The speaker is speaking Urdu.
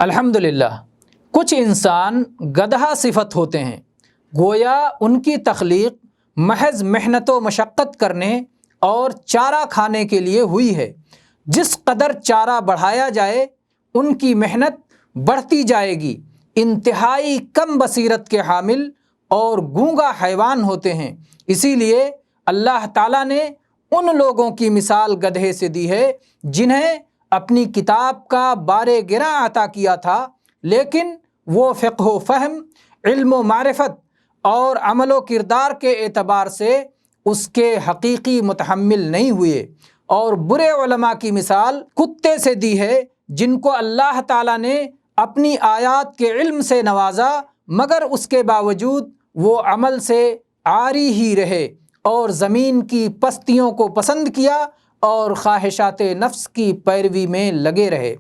الحمدللہ کچھ انسان گدھا صفت ہوتے ہیں، گویا ان کی تخلیق محض محنت و مشقت کرنے اور چارہ کھانے کے لیے ہوئی ہے۔ جس قدر چارہ بڑھایا جائے ان کی محنت بڑھتی جائے گی۔ انتہائی کم بصیرت کے حامل اور گونگا حیوان ہوتے ہیں۔ اسی لیے اللہ تعالیٰ نے ان لوگوں کی مثال گدھے سے دی ہے جنہیں اپنی کتاب کا بار گراں عطا کیا تھا، لیکن وہ فقہ و فہم، علم و معرفت اور عمل و کردار کے اعتبار سے اس کے حقیقی متحمل نہیں ہوئے۔ اور برے علماء کی مثال کتے سے دی ہے جن کو اللہ تعالیٰ نے اپنی آیات کے علم سے نوازا، مگر اس کے باوجود وہ عمل سے عاری ہی رہے اور زمین کی پستیوں کو پسند کیا اور خواہشات نفس کی پیروی میں لگے رہے۔